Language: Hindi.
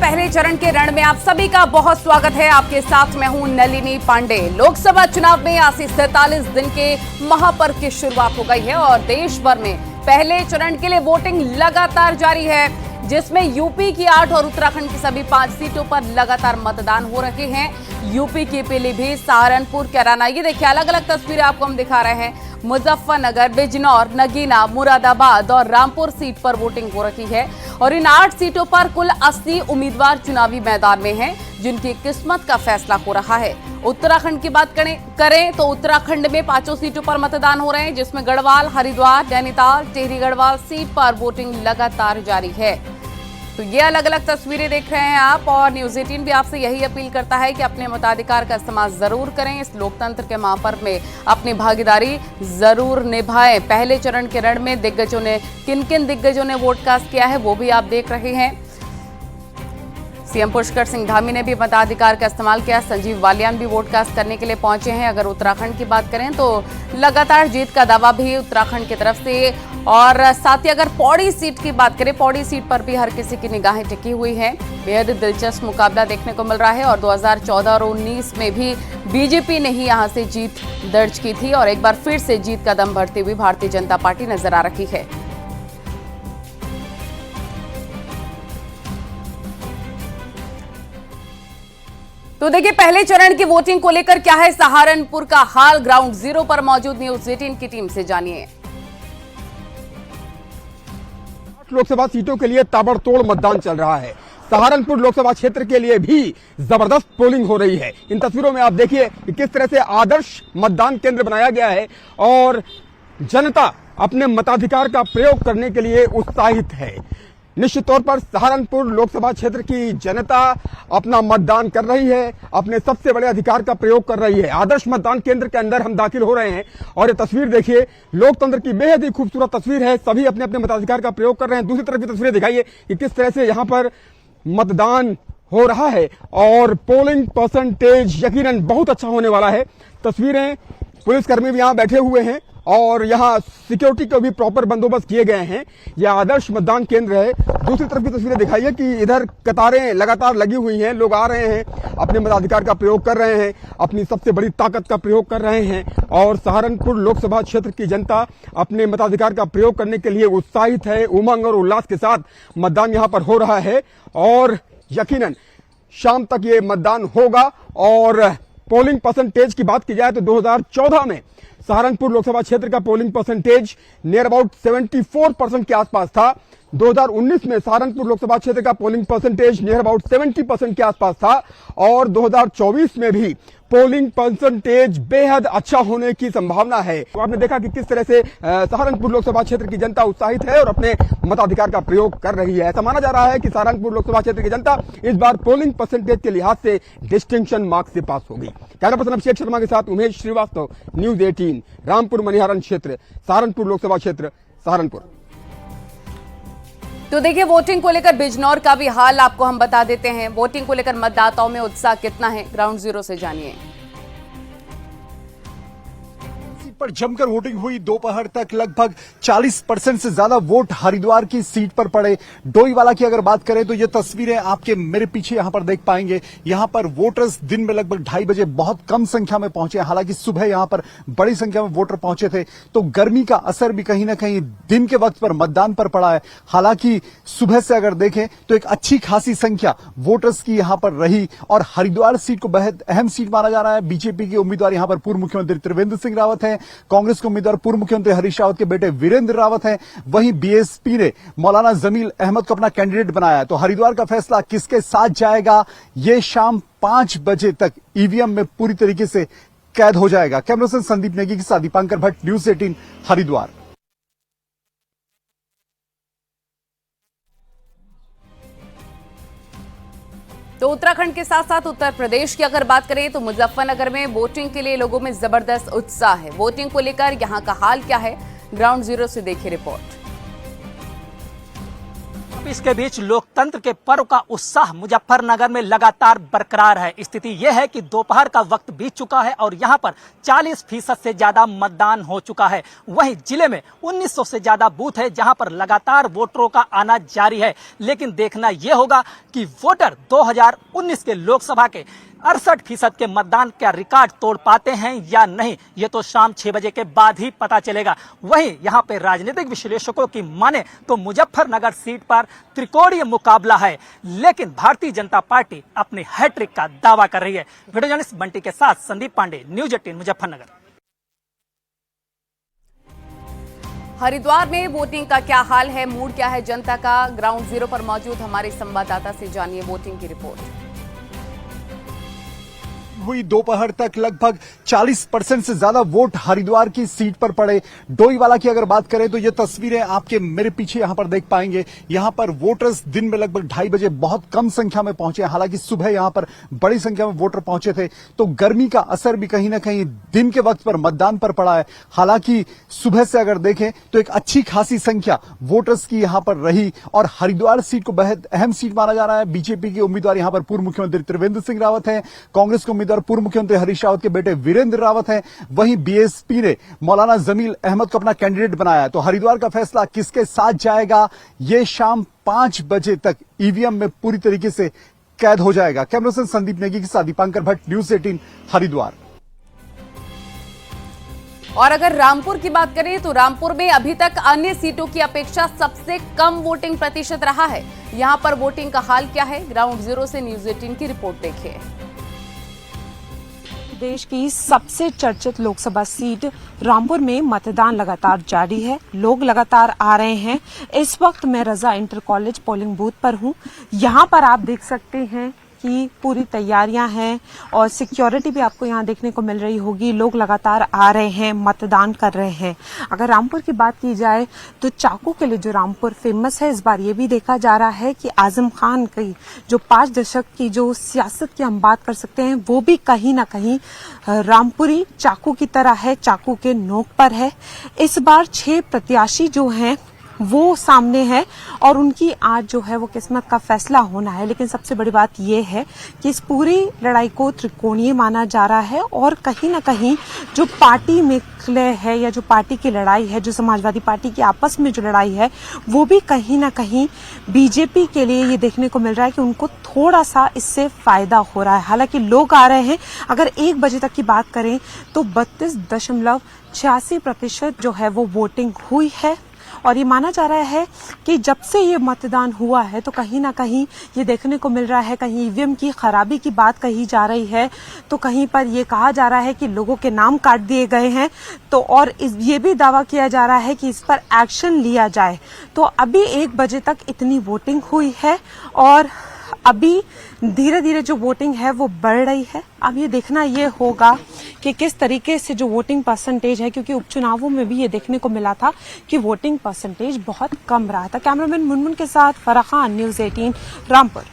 पहले चरण के रण में आप सभी का बहुत स्वागत है। आपके साथ मैं हूं नलिनी पांडे। लोकसभा चुनाव में आज से 47 दिन के महापर्व की शुरुआत हो गई है और देश भर में पहले चरण के लिए वोटिंग लगातार जारी है, जिसमें यूपी की 8 और उत्तराखंड की सभी 5 सीटों पर लगातार मतदान हो रहे हैं। यूपी की पीलीभीत, सहारनपुर, कैराना, ये देखिए अलग अलग तस्वीरें आपको हम दिखा रहे हैं। मुजफ्फरनगर, बिजनौर, नगीना, मुरादाबाद और रामपुर सीट पर वोटिंग हो रही है और इन 8 सीटों पर कुल 80 उम्मीदवार चुनावी मैदान में हैं, जिनकी किस्मत का फैसला हो रहा है। उत्तराखंड की बात करें तो उत्तराखंड में 5 सीटों पर मतदान हो रहे हैं, जिसमें गढ़वाल, हरिद्वार, नैनीताल, टिहरी गढ़वाल सीट पर वोटिंग लगातार जारी है। तो ये अलग अलग तस्वीरें देख रहे हैं आप और न्यूज़ 18 भी आपसे यही अपील करता है कि अपने मताधिकार का इस्तेमाल जरूर करें। इस लोकतंत्र के महापर्व में अपनी भागीदारी जरूर निभाएं। पहले चरण के रण में दिग्गजों ने किन दिग्गजों ने वोट कास्ट किया है वो भी आप देख रहे हैं। सीएम पुष्कर सिंह धामी ने भी मताधिकार का इस्तेमाल किया। संजीव बालियान भी वोट कास्ट करने के लिए पहुंचे हैं। अगर उत्तराखंड की बात करें तो लगातार जीत का दावा भी उत्तराखंड की तरफ से, और साथ ही अगर पौड़ी सीट की बात करें, पौड़ी सीट पर भी हर किसी की निगाहें टिकी हुई हैं। बेहद दिलचस्प मुकाबला देखने को मिल रहा है और 2014 और 19 में भी बीजेपी ने ही यहां से जीत दर्ज की थी और एक बार फिर से जीत का दम भरती हुई भारतीय जनता पार्टी नजर आ रही है। तो देखिए पहले चरण की वोटिंग को लेकर क्या है सहारनपुर का हाल, ग्राउंड जीरो पर मौजूद न्यूज़ 18 की टीम से जानिए। लोकसभा सीटों के लिए ताबड़तोड़ मतदान चल रहा है। सहारनपुर लोकसभा क्षेत्र के लिए भी जबरदस्त पोलिंग हो रही है। इन तस्वीरों में आप देखिए कि किस तरह से आदर्श मतदान केंद्र बनाया गया है और जनता अपने मताधिकार का प्रयोग करने के लिए उत्साहित है। निश्चित तौर पर सहारनपुर लोकसभा क्षेत्र की जनता अपना मतदान कर रही है, अपने सबसे बड़े अधिकार का प्रयोग कर रही है। आदर्श मतदान केंद्र के अंदर हम दाखिल हो रहे हैं और ये तस्वीर देखिए, लोकतंत्र की बेहद ही खूबसूरत तस्वीर है। सभी अपने अपने मताधिकार का प्रयोग कर रहे हैं। दूसरी तरफ की तस्वीरें दिखाइए कि किस तरह से यहाँ पर मतदान हो रहा है और पोलिंग परसेंटेज यकीनन बहुत अच्छा होने वाला है। तस्वीरें, पुलिसकर्मी भी यहाँ बैठे हुए हैं और यहाँ सिक्योरिटी का भी प्रॉपर बंदोबस्त किए गए हैं। यह आदर्श मतदान केंद्र है। दूसरी तरफ की तस्वीरें दिखाइए कि इधर कतारें लगातार लगी हुई हैं, लोग आ रहे हैं, अपने मताधिकार का प्रयोग कर रहे हैं, अपनी सबसे बड़ी ताकत का प्रयोग कर रहे हैं और सहारनपुर लोकसभा क्षेत्र की जनता अपने मताधिकार का प्रयोग करने के लिए उत्साहित है। उमंग और उल्लास के साथ मतदान यहाँ पर हो रहा है और यकीनन शाम तक ये मतदान होगा। और पोलिंग परसेंटेज की बात की जाए तो 2014 में सहारनपुर लोकसभा क्षेत्र का पोलिंग परसेंटेज नियर अबाउट 74% के आसपास था। 2019 में सहारनपुर लोकसभा क्षेत्र का पोलिंग परसेंटेज नियर अबाउट 70% के आसपास था और 2024 में भी पोलिंग परसेंटेज बेहद अच्छा होने की संभावना है। तो आपने देखा कि किस तरह से सहारनपुर लोकसभा क्षेत्र की जनता उत्साहित है और अपने मताधिकार का प्रयोग कर रही है। ऐसा माना जा रहा है कि सहारनपुर लोकसभा क्षेत्र की जनता इस बार पोलिंग परसेंटेज के लिहाज से डिस्टिंक्शन मार्क्स से पास होगी। कैमरा पर्सन अभिषेक शर्मा के साथ उमेश श्रीवास्तव, न्यूज़ 18, रामपुर मनिहारन क्षेत्र, सहारनपुर लोकसभा क्षेत्र, सहारनपुर। तो देखिए वोटिंग को लेकर बिजनौर का भी हाल आपको हम बता देते हैं। वोटिंग को लेकर मतदाताओं में उत्साह कितना है, ग्राउंड जीरो से जानिए। पर जमकर वोटिंग हुई। दोपहर तक लगभग 40% से ज्यादा वोट हरिद्वार की सीट पर पड़े। डोईवाला की अगर बात करें तो ये तस्वीरें आपके मेरे पीछे यहां पर देख पाएंगे। यहां पर वोटर्स दिन में लगभग 2:30 बजे बहुत कम संख्या में पहुंचे। हालांकि सुबह यहां पर बड़ी संख्या में वोटर पहुंचे थे, तो गर्मी का असर भी कहीं ना कहीं दिन के वक्त पर मतदान पर पड़ा है। हालांकि सुबह से अगर देखें तो एक अच्छी खासी संख्या वोटर्स की यहां पर रही और हरिद्वार सीट को बेहद अहम सीट माना जा रहा है। बीजेपी के उम्मीदवार यहां पर पूर्व मुख्यमंत्री त्रिवेंद्र सिंह रावत हैं, कांग्रेस के उम्मीदवार पूर्व मुख्यमंत्री हरीश रावत के बेटे वीरेंद्र रावत हैं, वहीं बीएसपी ने मौलाना जमील अहमद को अपना कैंडिडेट बनाया है। तो हरिद्वार का फैसला किसके साथ जाएगा ये शाम 5 बजे तक ईवीएम में पूरी तरीके से कैद हो जाएगा। कैमरा पर्सन संदीप नेगी के साथ दीपांकर भट्ट, न्यूज़ 18 हरिद्वार। तो उत्तराखंड के साथ साथ उत्तर प्रदेश की अगर बात करें तो मुजफ्फरनगर में वोटिंग के लिए लोगों में जबरदस्त उत्साह है। वोटिंग को लेकर यहां का हाल क्या है, ग्राउंड जीरो से देखिए रिपोर्ट। तपिश के बीच लोकतंत्र के पर्व का उत्साह मुजफ्फरनगर में लगातार बरकरार है। स्थिति यह है कि दोपहर का वक्त बीत चुका है और यहां पर 40% से ज्यादा मतदान हो चुका है। वहीं जिले में 1900 से ज्यादा बूथ है जहां पर लगातार वोटरों का आना जारी है। लेकिन देखना यह होगा कि वोटर 2019 के लोकसभा के 68% के मतदान का रिकॉर्ड तोड़ पाते हैं या नहीं, ये तो शाम 6 बजे के बाद ही पता चलेगा। वहीं यहाँ पे राजनीतिक विश्लेषकों की माने तो मुजफ्फरनगर सीट पर त्रिकोणीय मुकाबला है, लेकिन भारतीय जनता पार्टी अपनी हैट्रिक का दावा कर रही है। वीडियो जर्नलिस्ट बंटी के साथ संदीप पांडे, न्यूज 18 मुजफ्फरनगर। हरिद्वार में वोटिंग का क्या हाल है, मूड क्या है जनता का, ग्राउंड जीरो पर मौजूद हमारे संवाददाता से जानिए वोटिंग की रिपोर्ट। हुई दोपहर तक लगभग 40% से ज्यादा वोट हरिद्वार की सीट पर पड़े। डोईवाला की अगर बात करें तो ये तस्वीरें आपके मेरे पीछे यहां पर देख पाएंगे। यहां पर वोटर्स दिन में लगभग 2:30 बजे बहुत कम संख्या में पहुंचे। हालांकि सुबह यहां पर बड़ी संख्या में वोटर पहुंचे थे, तो गर्मी का असर भी कहीं ना कहीं दिन के वक्त पर मतदान पर पड़ा है। हालांकि सुबह से अगर देखें तो एक अच्छी खासी संख्या वोटर्स की यहां पर रही और हरिद्वार सीट को बेहद अहम सीट माना जा रहा है। बीजेपी के उम्मीदवार यहां पर पूर्व मुख्यमंत्री त्रिवेंद्र सिंह रावत हैं, कांग्रेस के उम्मीदवार पूर्व मुख्यमंत्री हरीश रावत के बेटे वीरेंद्र रावत हैं। वहीं बीएसपी ने मौलाना जमील अहमद को अपना कैंडिडेट बनाया। तो हरिद्वार का फैसला किसके साथ जाएगा, ये शाम 5 बजे तक ईवीएम में पूरी तरीके से कैद हो जाएगा। कैमरा पर्सन संदीप नेगी के साथ दीपांकर भट्ट, न्यूज 18 हरिद्वार। और अगर रामपुर की बात करें तो रामपुर में अभी तक अन्य सीटों की अपेक्षा सबसे कम वोटिंग प्रतिशत रहा है। यहां पर वोटिंग का हाल क्या है, ग्राउंड जीरो से न्यूज 18 की रिपोर्ट देखिए। देश की सबसे चर्चित लोकसभा सीट रामपुर में मतदान लगातार जारी है। लोग लगातार आ रहे हैं। इस वक्त मैं रजा इंटर कॉलेज पोलिंग बूथ पर हूं। यहां पर आप देख सकते हैं कि पूरी तैयारियां हैं और सिक्योरिटी भी आपको यहां देखने को मिल रही होगी। लोग लगातार आ रहे हैं, मतदान कर रहे हैं। अगर रामपुर की बात की जाए तो चाकू के लिए जो रामपुर फेमस है, इस बार ये भी देखा जा रहा है कि आजम खान की जो 5 दशक की जो सियासत की हम बात कर सकते हैं, वो भी कहीं ना कहीं रामपुरी चाकू की तरह है, चाकू के नोक पर है। इस बार 6 प्रत्याशी जो हैं वो सामने है और उनकी आज जो है वो किस्मत का फैसला होना है। लेकिन सबसे बड़ी बात यह है कि इस पूरी लड़ाई को त्रिकोणीय माना जा रहा है और कहीं ना कहीं जो पार्टी में क्ले है या जो पार्टी की लड़ाई है, जो समाजवादी पार्टी की आपस में जो लड़ाई है, वो भी कहीं ना कहीं बीजेपी के लिए ये देखने को मिल रहा है कि उनको थोड़ा सा इससे फायदा हो रहा है। हालांकि लोग आ रहे हैं। अगर 1 बजे तक की बात करें तो 32.86% जो है वो वोटिंग हुई है और ये माना जा रहा है कि जब से ये मतदान हुआ है तो कहीं ना कहीं ये देखने को मिल रहा है, कहीं ईवीएम की खराबी की बात कही जा रही है, तो कहीं पर ये कहा जा रहा है कि लोगों के नाम काट दिए गए हैं। तो और ये भी दावा किया जा रहा है कि इस पर एक्शन लिया जाए। तो अभी 1 बजे तक इतनी वोटिंग हुई है और अभी धीरे धीरे जो वोटिंग है वो बढ़ रही है। अब ये देखना ये होगा कि किस तरीके से जो वोटिंग परसेंटेज है, क्योंकि उपचुनावों में भी ये देखने को मिला था कि वोटिंग परसेंटेज बहुत कम रहा था। कैमरामैन मुनमुन के साथ फराह खान, न्यूज 18 रामपुर।